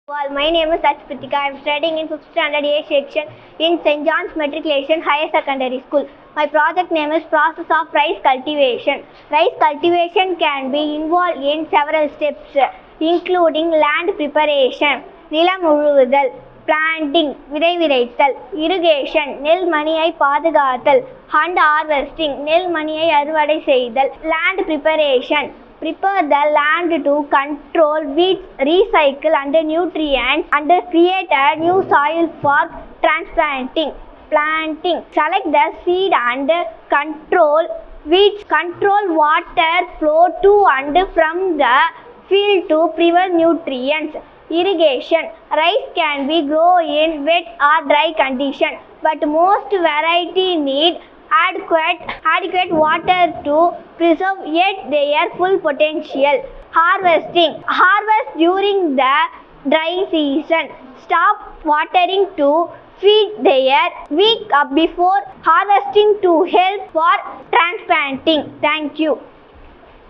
Well, my name is Achpritika. I am studying in 5th standard A section in St. John's Matriculation Higher Secondary School. My project name is Process of Rice Cultivation. Rice cultivation can be involved in several steps, including land preparation, நிலம் உழுவுதல், planting, விதை விதைத்தல், irrigation, நெல் மணியை பாதுகாத்தல், and harvesting, நெல் மணியை அறுவடை செய்தல். Land preparation, prepare the land to control weeds, recycle and nutrients and create a new soil for transplanting. Planting, select the seed and control weeds, control water flow to and from the field to prevent nutrients. Irrigation, rice can be grown in wet or dry condition, but most variety need adequate water to preserve yet their full potential. Harvesting, harvest during the dry season. Stop watering to feed their weak before harvesting to help for transplanting. Thank you.